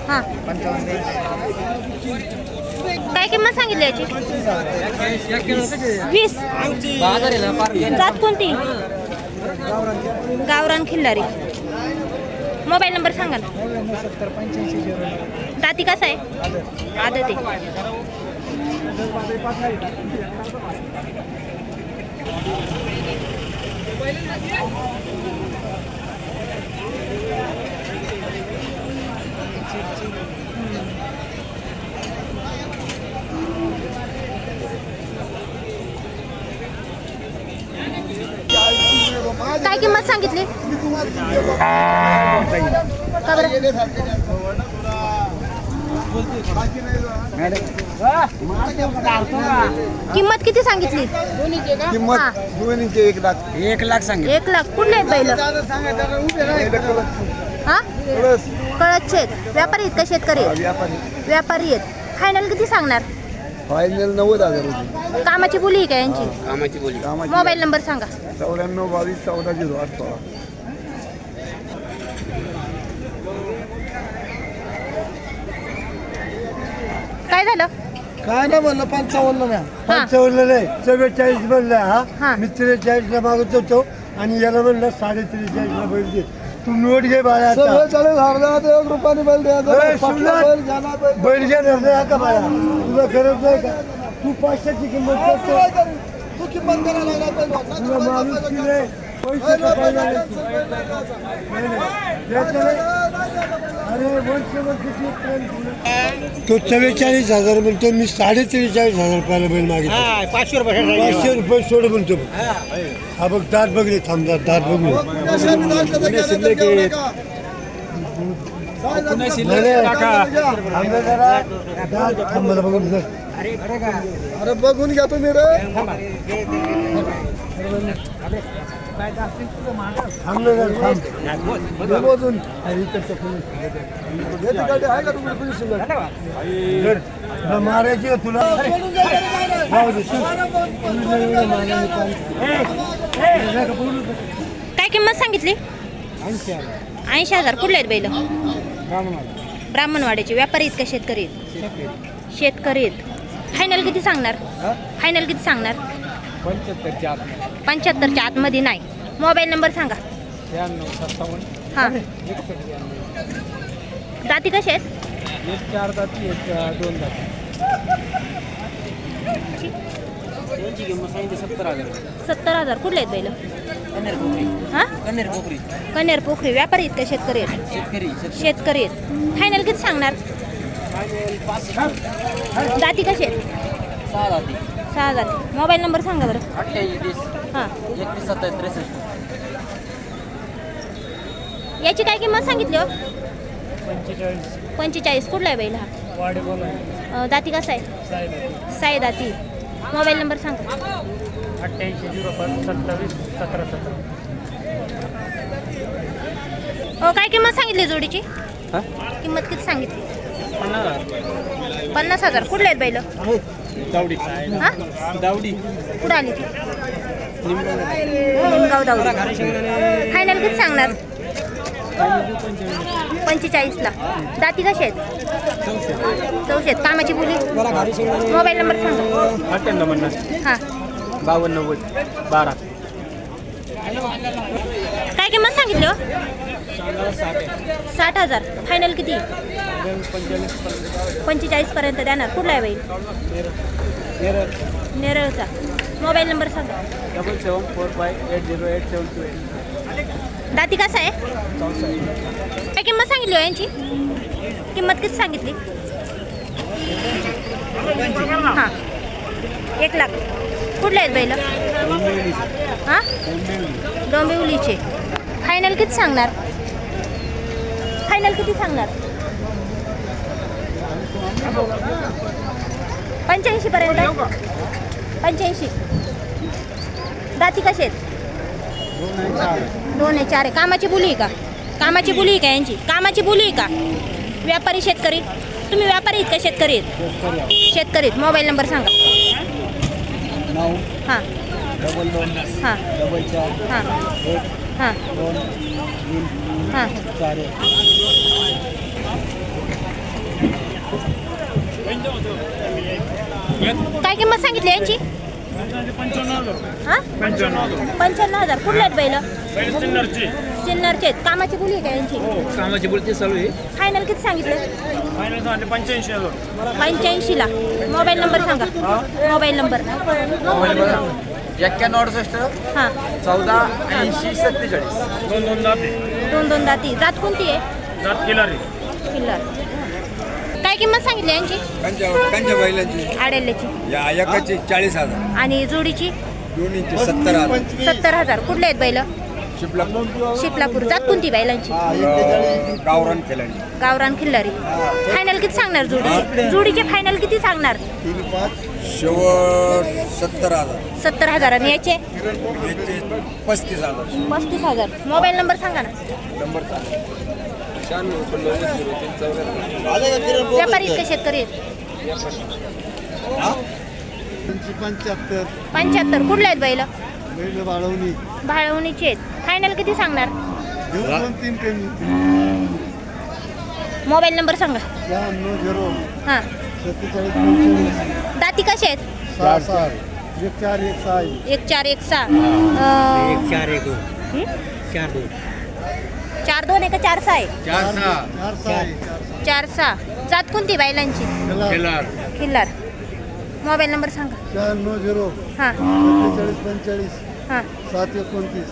हां काय किंमत सांगितली याची? 20. जात कोणती? गावरान खिल्लारी. मोबाईल नंबर सांगा ना. 7085 दाती कसा आहे? आदत आहे. काय किंमत सांगितली? का बरं? किंमत किती सांगितली? किंमत हां. दोन्हीचे 1 लाख. 1 लाख सांगितले. 1 लाख. कुठले आहेत बैल? हा कळतचे आहेत. व्यापारी आहेत का शेतकरी आहेत? व्यापारी आहेत. फायनल किती सांगणार? फायनल 90,000 रुपये. कामाची बोली आहे का यांची? कामाची बोली. मोबाईल नंबर सांगा. 94 22 14 08 16. काय झालं? काय नाही म्हणलं 55 नाही. हां. 55 नाही 44 म्हणलं. हां. हा मी 43 ला मागत होतो आणि याला म्हणलं 43.5 ला बैल दे. तू नोट घे बाळा. 1 रुपयाने बैल द्यायचा. बैल घेणार नाही का बाळा? तुला गरज नाही का? तू 500ची किंमत करतो. तू किंमत करायला तुला माणूस की नाही पैसे कपायला तो 44,000 म्हणतो. मी 43,500 रुपयाला बैल मागितला. 500 रुपये सोड म्हणतो. हा बघ दात बघले. थांब दात बघले. अरे बघून घ्या तुम्ही रे. मारायची तुला. काय किंमत सांगितली? 80,000. कुठले आहेत बैल? ब्राह्मणवाड्याचे. व्यापारी आहेत का शेतकरी आहेत? शेतकरी आहेत. फायनल किती सांगणार? फायनल किती सांगणार? 75च्या आतमध्ये नाही. मोबाईल नंबर सांगा. 96 57 हां. दाती कसे आहेत? 4 दाती 2 दाती. यांची किंमत सांगितली 70,000. 70,000. कुठले आहेत बैल? हां कन्हेर पोखरी. व्यापारी आहेत का शेतकरी आहेत? शेतकरी आहेत. फायनल किती सांगणार? दाती कसे आहेत? 6 दाती. 6 दाती. मोबाईल नंबर सांगा बरं. 28 हां. 31 27 63. याची काय किंमत सांगितली हो? 45. 45. कुठला आहे बैल हा? वाडे बोला. दाती कसा आहे? 6 दाती. मोबाईल नंबर सांगा. 88 05 27 17 17. हो काय किंमत सांगितली जोडीची? किंमत किती सांगितली? 50,000. कुठले आहेत बैल? दावडी. हां दावडी. कुठं आली ती? निमगाव दावडी. फायनल किती सांगणार? 45ला. दाती कशी आहेत? 64. कामाची बोली. मोबाईल नंबर सांगा. 98 हां 52 12. काय किंमत सांगितली हो? 60,000. फायनल किती? 45 पर्यंत देणार. कुठला आहे बैल? नेरळचा. मोबाईल नंबर सांगा. 7745808728. दाती कसा आहे? काय किंमत सांगितली हो यांची? किंमत किती सांगितली? हां 1 लाख. कुठले आहेत बैल? हां डोंबिवलीचे. फायनल किती सांगणार? फायनल किती सांगणार? 85 पर्यंत. 85. दाती कसे आहेत? 2 आहे 4 आहे. कामाची बोली आहे का? कामाची बोली आहे का यांची? कामाची बोली आहे का? व्यापारी शेतकरी? तुम्ही व्यापारी आहेत का शेतकरी आहेत? शेतकरी आहेत. मोबाईल नंबर सांगा. 9 हां 22 हां 44 हां 1 हां 2 3 हां काय किंमत सांगितली यांची? हां 55,000. कुठले आहेत बैल? सिन्नरचे आहेत. कामाची बोली आहे का यांची? कामाची बोलते चालू आहे. फायनल किती सांगितले? 85ला. मोबाईल नंबर सांगा. Mobile number. 9168 हां 14 80 47. दोन दाती. जात कोणती आहे? किल्लार. काय किंमत सांगितली यांची? कंच्या बैलांची आडेल्याची या एकाची 40,000 आणि जोडीची दोन्हीची 70,000 70,000. कुठले आहेत बैल? शिपलापूर. जात कोणती बैलांची? गावरान केल्याने गावरान खिल्लारी. फायनल किती सांगणार जोडी? जोडीचे फायनल किती सांगणार? शेवट 70,000 70,000. आणि याचे? याचे 35,000 35,000. मोबाईल नंबर सांगा ना. नंबर व्यापारी आहेत का शेतकरी आहेत? 75. कुठले आहेत बैल? भाळवणीचे आहेत. फायनल किती सांगणार? मोबाईल नंबर सांगा. हां दाती कसे आहेत? 1416. 4-2 आहे का 4-6 आहे? 4-6. जात कोणती बैलांची? खिल्लार. मोबाईल नंबर सांगा. 94 हां 45 हां 729